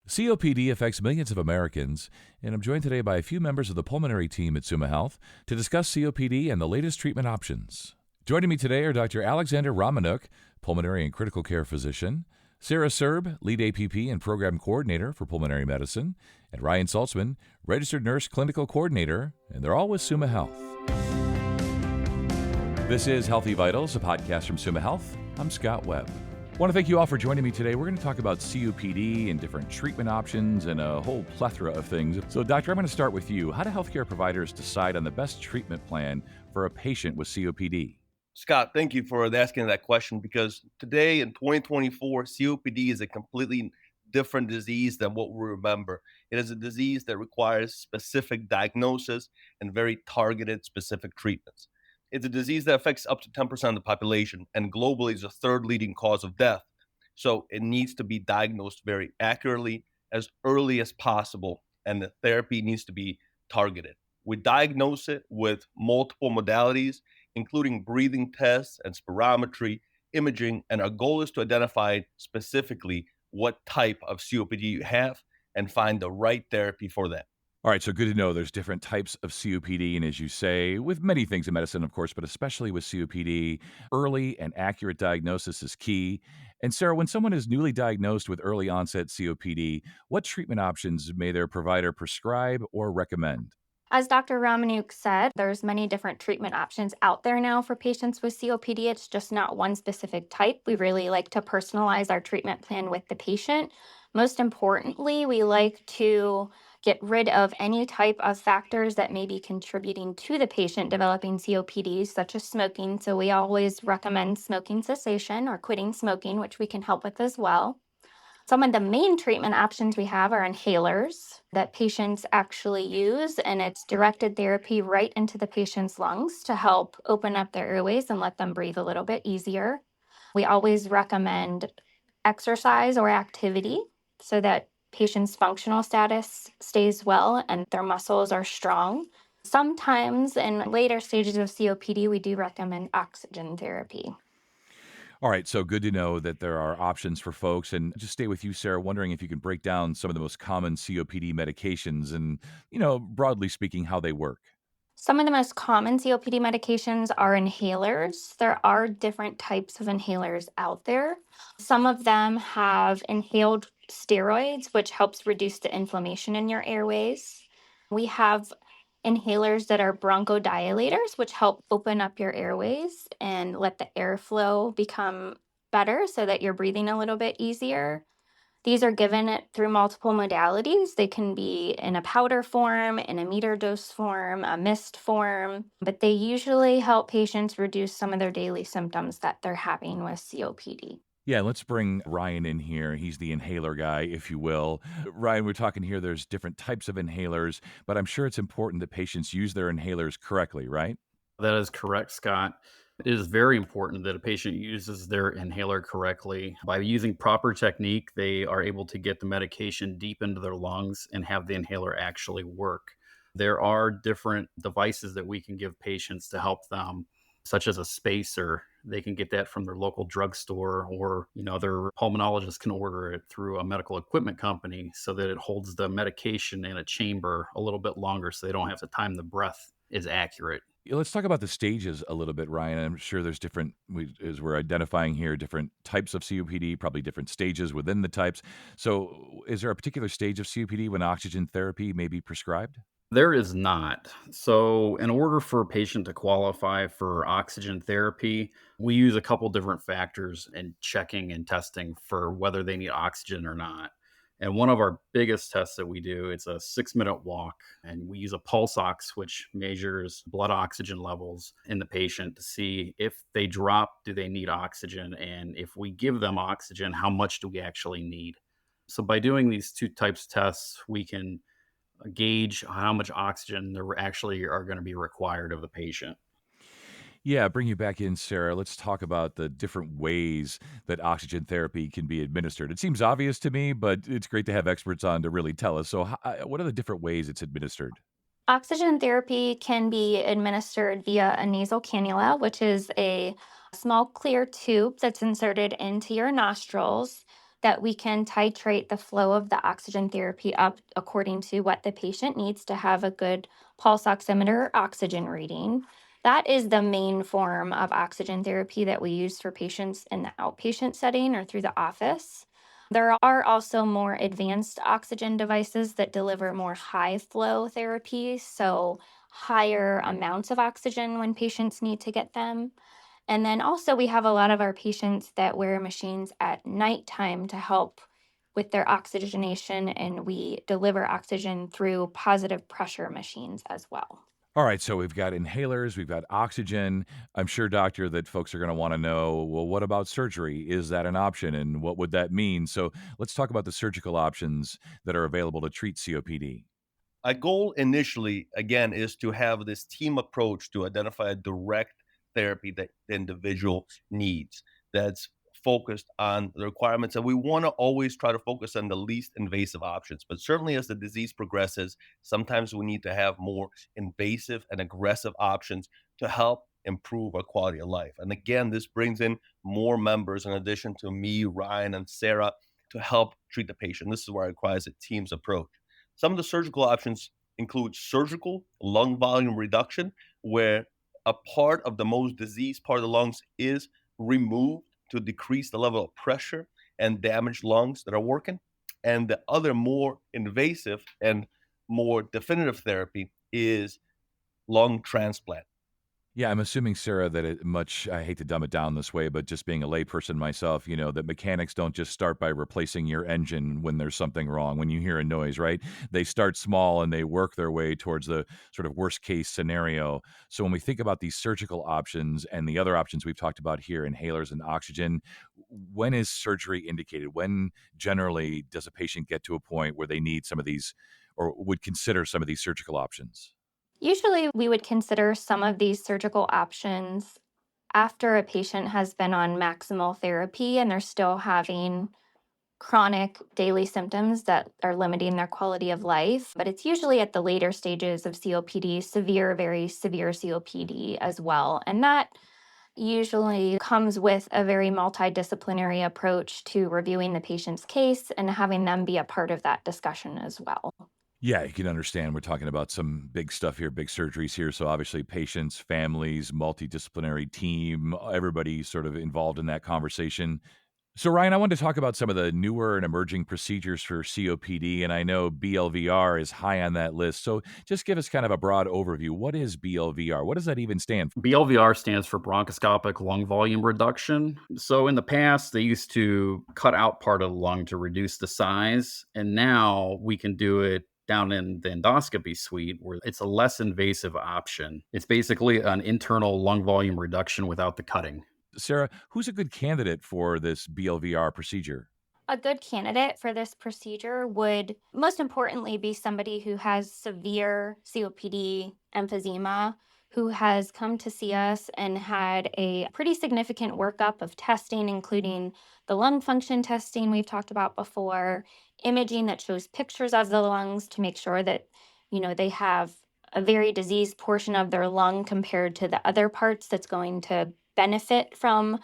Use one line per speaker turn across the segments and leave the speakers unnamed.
COPD affects millions of Americans, and I'm joined today by a few members of the pulmonary team at Summa Health to discuss COPD and the latest treatment options. Joining me today are Dr. Aliaksandr Ramaniuk, pulmonary and critical care physician, Sarah Sarb, lead APP and program coordinator for pulmonary medicine, and Ryan Saltsman, registered nurse clinical coordinator, and they're all with Summa Health. This is Healthy Vitals, a podcast from Summa Health. I'm Scott Webb. I want to thank you all for joining me today. We're going to talk about COPD and different treatment options and a whole plethora of things. So, Doctor, I'm going to start with you. How do healthcare providers decide on the best treatment plan for a patient with COPD?
Scott, thank you for asking that question, because today in 2024, COPD is a completely different disease than what we remember. It is a disease that requires specific diagnosis and very targeted specific treatments. It's a disease that affects up to 10% of the population, and globally is the third leading cause of death. So it needs to be diagnosed very accurately, as early as possible, and the therapy needs to be targeted. We diagnose it with multiple modalities, including breathing tests and spirometry, imaging, and our goal is to identify specifically what type of COPD you have and find the right therapy for that.
All right, so good to know there's different types of COPD, and as you say, with many things in medicine, of course, but especially with COPD, early and accurate diagnosis is key. And Sarah, when someone is newly diagnosed with early onset COPD, what treatment options may their provider prescribe or recommend?
As Dr. Ramaniuk said, there's many different treatment options out there now for patients with COPD. It's just not one specific type. We really like to personalize our treatment plan with the patient. Most importantly, we like to get rid of any type of factors that may be contributing to the patient developing COPD, such as smoking. So we always recommend smoking cessation or quitting smoking, which we can help with as well. Some of the main treatment options we have are inhalers that patients actually use, and it's directed therapy right into the patient's lungs to help open up their airways and let them breathe a little bit easier. We always recommend exercise or activity so that patients' functional status stays well and their muscles are strong. Sometimes in later stages of COPD, we do recommend oxygen therapy.
All right, so good to know that there are options for folks. And just stay with you, Sarah, wondering if you can break down some of the most common COPD medications and, broadly speaking, how they work.
Some of the most common COPD medications are inhalers. There are different types of inhalers out there. Some of them have inhaled steroids, which helps reduce the inflammation in your airways. We have inhalers that are bronchodilators, which help open up your airways and let the airflow become better so that you're breathing a little bit easier. These are given through multiple modalities. They can be in a powder form, in a meter dose form, a mist form, but they usually help patients reduce some of their daily symptoms that they're having with COPD.
Yeah, let's bring Ryan in here. He's the inhaler guy, if you will. Ryan, we're talking here, there's different types of inhalers, but I'm sure it's important that patients use their inhalers correctly, right?
That is correct, Scott. It is very important that a patient uses their inhaler correctly. By using proper technique, they are able to get the medication deep into their lungs and have the inhaler actually work. There are different devices that we can give patients to help them, such as a spacer. They can get that from their local drugstore, or their pulmonologist can order it through a medical equipment company so that it holds the medication in a chamber a little bit longer so they don't have to time the breath is accurate.
Let's talk about the stages a little bit, Ryan. I'm sure there's different, as we're identifying here, different types of COPD, probably different stages within the types. So is there a particular stage of COPD when oxygen therapy may be prescribed?
There is not. So, in order for a patient to qualify for oxygen therapy, we use a couple different factors in checking and testing for whether they need oxygen or not. And one of our biggest tests that we do, it's a 6-minute walk, and we use a pulse ox, which measures blood oxygen levels in the patient to see if they drop, do they need oxygen? And if we give them oxygen, how much do we actually need? So by doing these two types of tests, we can gauge how much oxygen there actually are going to be required of the patient.
Yeah, bring you back in, Sarah. Let's talk about the different ways that oxygen therapy can be administered. It seems obvious to me, but it's great to have experts on to really tell us. So what are the different ways it's administered?
Oxygen therapy can be administered via a nasal cannula, which is a small clear tube that's inserted into your nostrils. that we can titrate the flow of the oxygen therapy up according to what the patient needs to have a good pulse oximeter or oxygen reading. That is the main form of oxygen therapy that we use for patients in the outpatient setting or through the office. There are also more advanced oxygen devices that deliver more high flow therapy, so higher amounts of oxygen when patients need to get them. And then also, we have a lot of our patients that wear machines at nighttime to help with their oxygenation, and we deliver oxygen through positive pressure machines as well.
All right, so we've got inhalers, we've got oxygen. I'm sure, doctor, that folks are going to want to know, well, what about surgery? Is that an option? And what would that mean? So let's talk about the surgical options that are available to treat COPD.
Our goal initially, again, is to have this team approach to identify a direct therapy that the individual needs that's focused on the requirements. And we want to always try to focus on the least invasive options. But certainly as the disease progresses, sometimes we need to have more invasive and aggressive options to help improve our quality of life. And again, this brings in more members in addition to me, Ryan, and Sarah to help treat the patient. This is where it requires a team's approach. Some of the surgical options include surgical lung volume reduction, where a part of the most diseased part of the lungs is removed to decrease the level of pressure and damaged lungs that are working. And the other more invasive and more definitive therapy is lung transplant.
Yeah, I'm assuming, Sarah, that I hate to dumb it down this way, but just being a layperson myself, that mechanics don't just start by replacing your engine when there's something wrong, when you hear a noise, right? They start small and they work their way towards the sort of worst case scenario. So when we think about these surgical options and the other options we've talked about here, inhalers and oxygen, when is surgery indicated? When generally does a patient get to a point where they need some of these or would consider some of these surgical options?
Usually, we would consider some of these surgical options after a patient has been on maximal therapy and they're still having chronic daily symptoms that are limiting their quality of life. But it's usually at the later stages of COPD, severe, very severe COPD as well. And that usually comes with a very multidisciplinary approach to reviewing the patient's case and having them be a part of that discussion as well.
Yeah, you can understand we're talking about some big stuff here, big surgeries here. So obviously patients, families, multidisciplinary team, everybody sort of involved in that conversation. So Ryan, I wanted to talk about some of the newer and emerging procedures for COPD, and I know BLVR is high on that list. So just give us kind of a broad overview. What is BLVR? What does that even stand for?
BLVR stands for bronchoscopic lung volume reduction. So in the past, they used to cut out part of the lung to reduce the size, and now we can do it down in the endoscopy suite where it's a less invasive option. It's basically an internal lung volume reduction without the cutting.
Sarah, who's a good candidate for this BLVR procedure?
A good candidate for this procedure would most importantly be somebody who has severe COPD emphysema, who has come to see us and had a pretty significant workup of testing, including the lung function testing we've talked about before, imaging that shows pictures of the lungs to make sure that, they have a very diseased portion of their lung compared to the other parts that's going to benefit from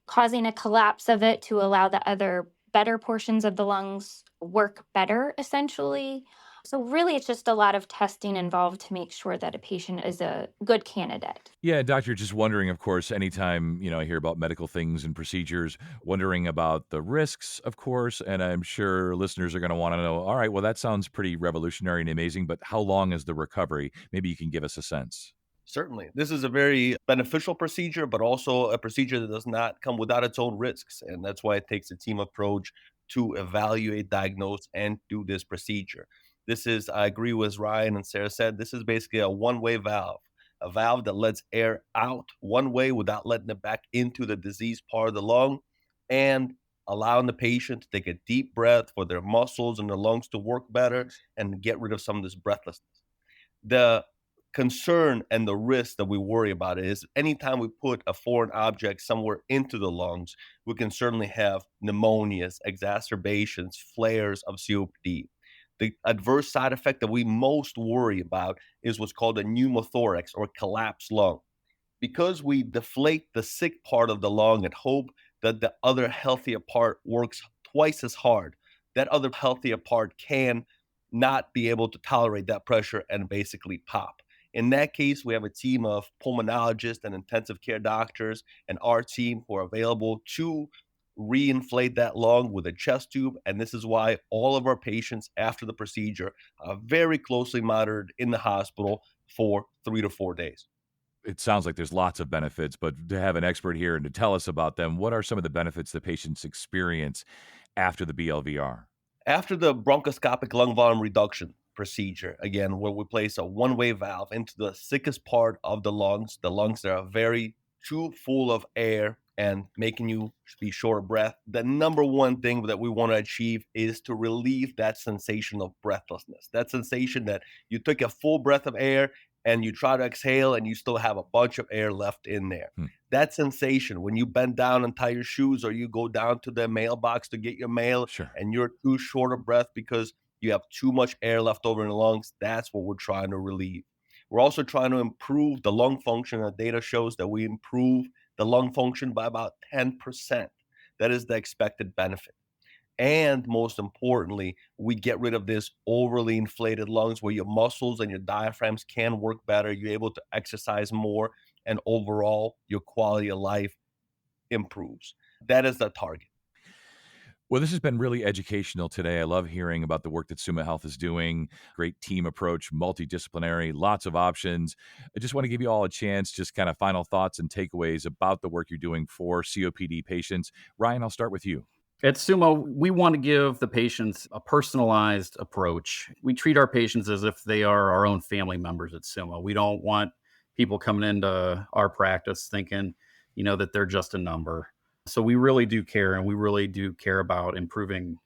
causing a collapse of it to allow the other better portions of the lungs work better, essentially. So, really, it's just a lot of testing involved to make sure that a patient is a good candidate.
Yeah, doctor, just wondering, of course, anytime, I hear about medical things and procedures, wondering about the risks, of course, and I'm sure listeners are going to want to know, all right, well, that sounds pretty revolutionary and amazing, but how long is the recovery? Maybe you can give us a sense.
Certainly. This is a very beneficial procedure, but also a procedure that does not come without its own risks. And that's why it takes a team approach to evaluate, diagnose, and do this procedure. This is, I agree with Ryan and Sarah said, this is basically a one-way valve, a valve that lets air out one way without letting it back into the diseased part of the lung and allowing the patient to take a deep breath for their muscles and their lungs to work better and get rid of some of this breathlessness. The concern and the risk that we worry about is anytime we put a foreign object somewhere into the lungs, we can certainly have pneumonias, exacerbations, flares of COPD. The adverse side effect that we most worry about is what's called a pneumothorax or collapsed lung. Because we deflate the sick part of the lung and hope that the other healthier part works twice as hard, that other healthier part can not be able to tolerate that pressure and basically pop. In that case, we have a team of pulmonologists and intensive care doctors and our team who are available to reinflate that lung with a chest tube. And this is why all of our patients after the procedure are very closely monitored in the hospital for 3 to 4 days.
It sounds like there's lots of benefits, but to have an expert here and to tell us about them, what are some of the benefits that patients experience after the BLVR?
After the bronchoscopic lung volume reduction procedure, again, where we place a one-way valve into the sickest part of the lungs that are very too full of air and making you be short of breath, the number one thing that we want to achieve is to relieve that sensation of breathlessness, that sensation that you took a full breath of air and you try to exhale and you still have a bunch of air left in there. That sensation when you bend down and tie your shoes or you go down to the mailbox to get your mail
Sure.
and you're too short of breath because you have too much air left over in the lungs, that's what we're trying to relieve. We're also trying to improve the lung function. The data shows that we improve the lung function by about 10%. That is the expected benefit. And most importantly, we get rid of this overly inflated lungs where your muscles and your diaphragms can work better. You're able to exercise more, and overall, your quality of life improves. That is the target.
Well, this has been really educational today. I love hearing about the work that Summa Health is doing. Great team approach, multidisciplinary, lots of options. I just want to give you all a chance, just kind of final thoughts and takeaways about the work you're doing for COPD patients. Ryan, I'll start with you.
At Sumo, we want to give the patients a personalized approach. We treat our patients as if they are our own family members at Sumo. We don't want people coming into our practice thinking, that they're just a number. So we really do care, and we really do care about improving,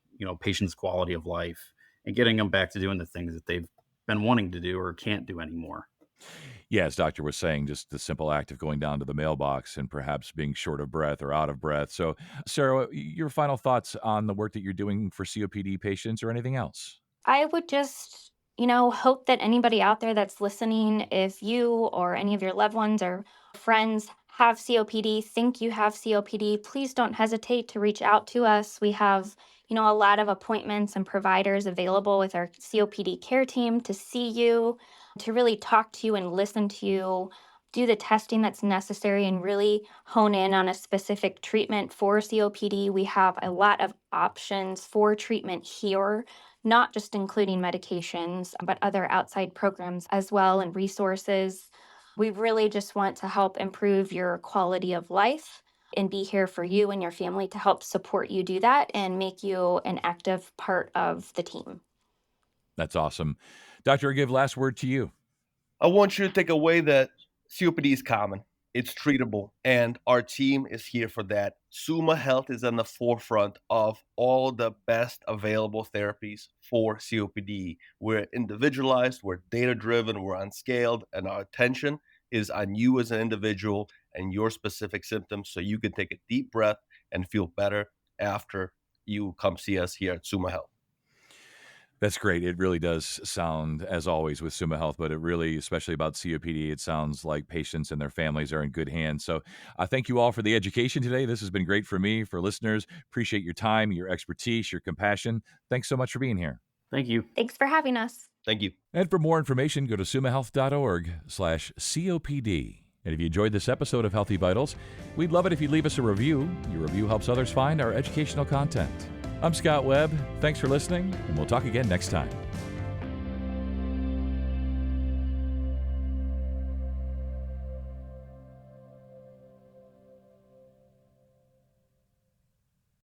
patients' quality of life and getting them back to doing the things that they've been wanting to do or can't do anymore.
Yeah, as Doctor was saying, just the simple act of going down to the mailbox and perhaps being short of breath or out of breath. So, Sarah, your final thoughts on the work that you're doing for COPD patients or anything else?
I would just, hope that anybody out there that's listening, if you or any of your loved ones or friends have COPD, think you have COPD, please don't hesitate to reach out to us. We have, a lot of appointments and providers available with our COPD care team to see you, to really talk to you and listen to you, do the testing that's necessary and really hone in on a specific treatment for COPD. We have a lot of options for treatment here, not just including medications, but other outside programs as well and resources. We really just want to help improve your quality of life and be here for you and your family to help support you do that and make you an active part of the team.
That's awesome. Doctor, I give last word to you.
I want you to take away that COPD is common, it's treatable, and our team is here for that. Summa Health is on the forefront of all the best available therapies for COPD. We're individualized, we're data-driven, we're unscaled, and our attention is on you as an individual and your specific symptoms so you can take a deep breath and feel better after you come see us here at Summa Health.
That's great. It really does sound, as always with Summa Health, but it really, especially about COPD, it sounds like patients and their families are in good hands. So thank you all for the education today. This has been great for me, for listeners. Appreciate your time, your expertise, your compassion. Thanks so much for being here.
Thank you.
Thanks for having us.
Thank you.
And for more information, go to summahealth.org/COPD. And if you enjoyed this episode of Healthy Vitals, we'd love it if you'd leave us a review. Your review helps others find our educational content. I'm Scott Webb. Thanks for listening, and we'll talk again next time.